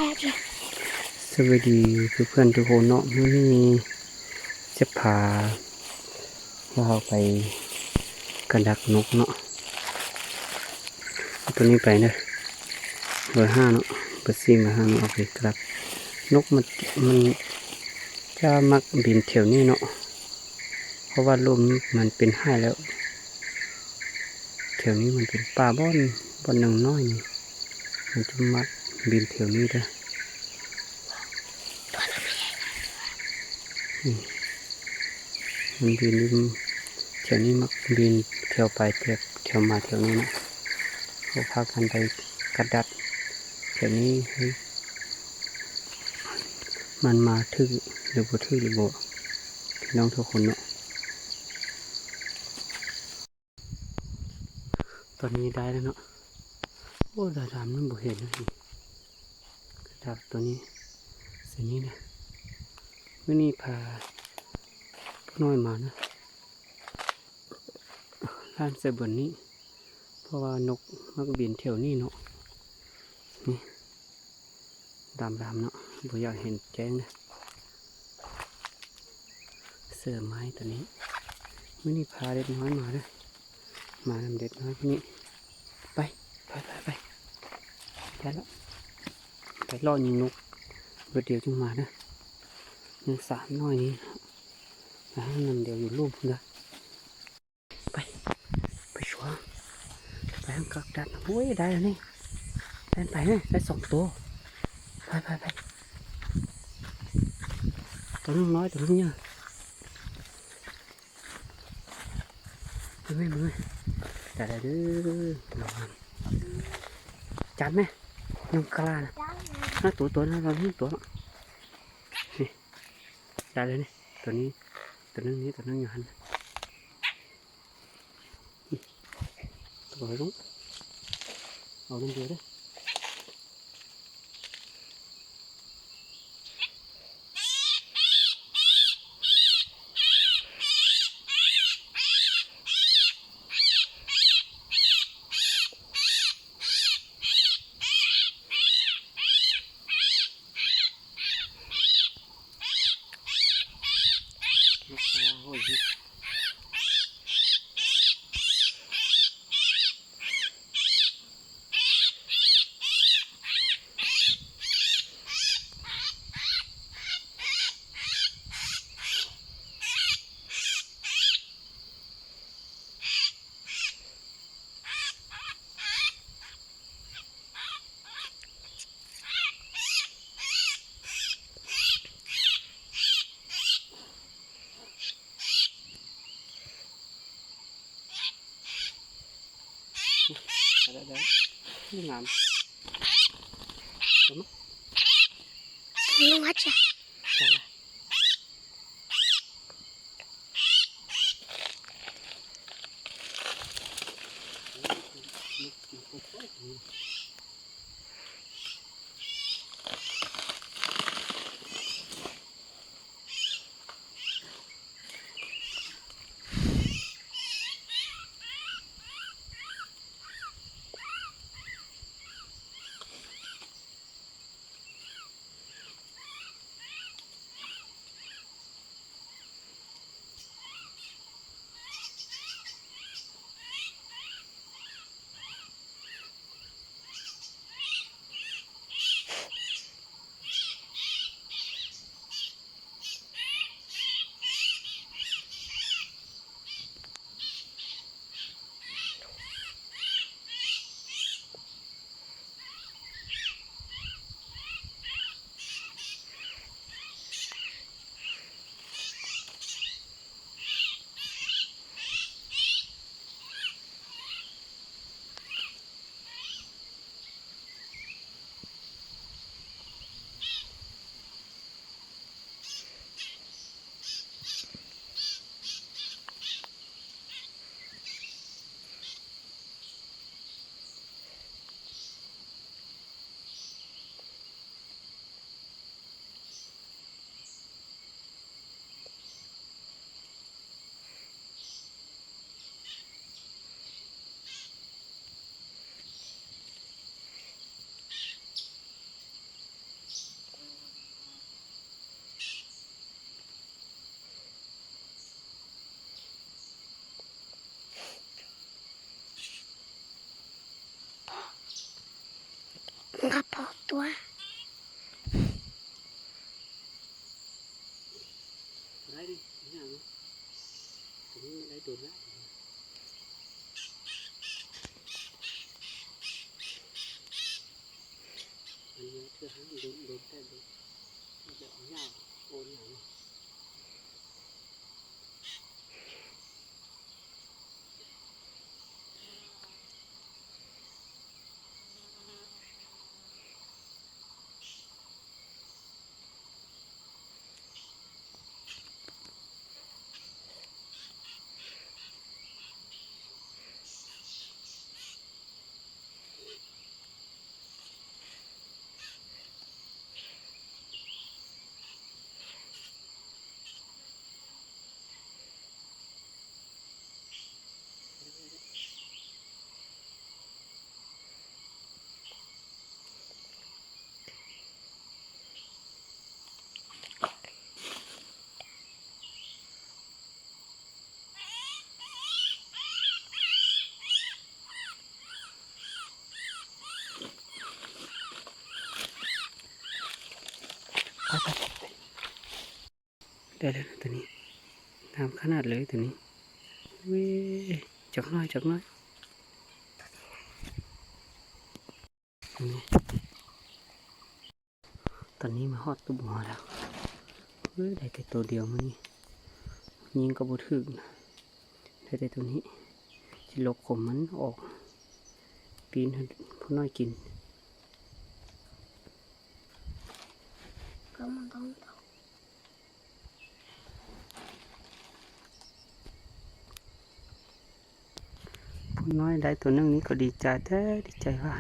สวัสดีเพื่อนทุกคนเนาะมื้อนี้จะพาเราไปกระดักนกเนาะเอาตัวนี้ไปนะเบอร์5เนาะเบอร์4มา5เนาะโอเคครับนกมันจะมักบินแถวนี้เนาะเพราะว่าลมมันเป็นให้แล้วแถวนี้มันเป็นป่าบ่อนหนึ่งน้อยนี่มันจะมักบินแถวนี้เด้อมันบินแถวนี้มักบินแถวไปแถวมาแถวนี้นะเขาพากันไปกระดัดแถวนี้ให้มันมาทื่อหรือบ่ทื่อหรือบ่พี่น้องทุกคนเนาะตอนนี้ได้แล้วเนาะโอ้ดาดำนั่นบ่เห็นนะนี่กระดับตัวนี้สีนี้นะเมื่อนี้พาพ่อน้อยมานะร้านเซเบิร์นนี้เพราะว่านกมักบินแถวนี้เนาะนี่ดำเนาะบ่อยากเห็นแจ้งนะเสือไม้ตัวนี้เมื่อนี้พาเด็กน้อยมาด้วยมานำเด็กน้อยคนนี้ไปแล้วไปล่อยิงนกเดี๋ยวจึงมานะยังสามน้อยนี้แล้วนำเดี๋ยวอยู่ร่วมพุ่นละไปชัวไปทางกลับดัดโอ้ยได้แล้วนี่ไปนะได้2 ตัวไปตัวนึงน้อยตัวนึงเยอะมือได้เด้อลองจับไหมน้องกล้านะน่าตัวนั้นเราที่ตัวนี่ได้เลยนี่ตัวนึงอยู่หันตัวลงเอาลงเดียวเด้อโอ้ยได้นี่งามตัวมั้งนี่วัดจ้ะ งับพอตัวได้ดินี่ไงผมไม่ได้โดนแล้วอันนี้เชื่อให้โดนแต่โดนเดี๋ยวเอาเงาโอนอย่างนี้ได้แล้วตัวนี้ทำขนาดเลยตัวนี้วิจักน้อยตอนนี้มาฮอดตุ่มหัวแล้วได้แต่ตัวเดียวมันนี่ยิงกระบอกถึกนะได้แต่ตัวนี้จะลกขมมันออกปีนให้ผู้น้อยกินก็มันต้องผู้น้อยได้ตัวนึงนี้ก็ดีใจแต่ดีใจว่า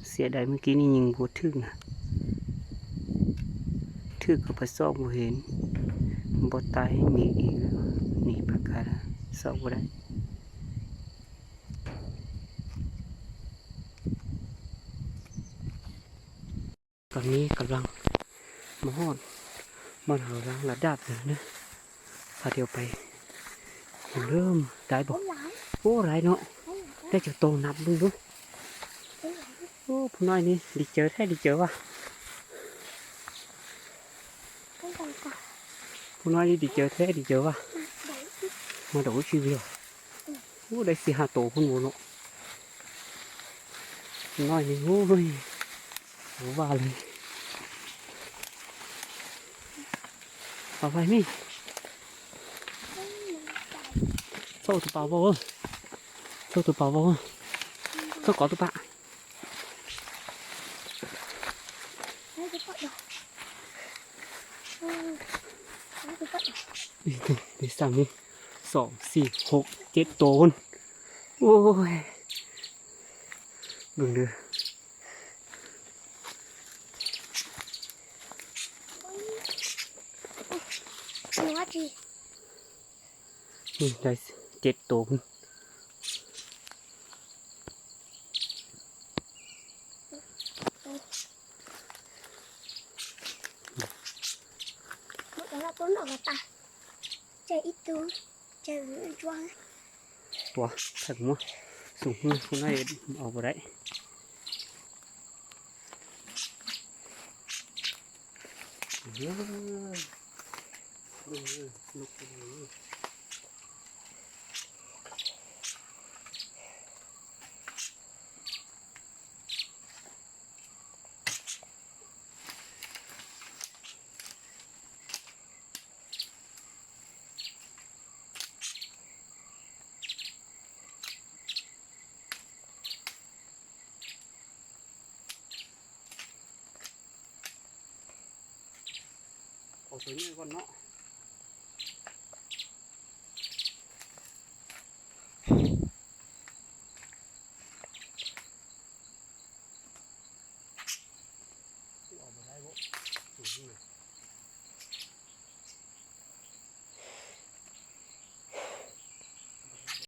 เสียดายเมื่อกี้นี่ยิงบวทึกนะทึกก็ไปซอกบ่เห็นบ่ตายหนีอีกหนีประกาศซอกบ่ได้ตอนนี้กำลังมาฮอดมันหารังระดับเลยนะพาเดียวไปเริ่มได้บอกโอ้ไรเนาะได้จะโตนับดูดูโอ้ผู้น้อยนี่ดีเจอแท้ดีเจอว่ะผู้น้อยนี่ดีเจอแท้ดีเจอว่ะมาดูชีวิตโอ้ได้สี่ห้าโตคุณโมเนาะผู้น้อยนี่โอ้ยโหว่าเลยเอาไปมิโซ่ตัวเปล่าบ่โซ่ตัวเปล่าบ่โซ่ก่อตัวปะนี่สั่งนี่2 4 6 7 โตนโอ้ยดูดินี่ได้7 โตนตัวหนอกตาใจอีตัวใจจ้วงตัวถังมั้งสูงคุณน้อยเอาไปได้ลูกเอาตัวนี้ก่อนเนาะ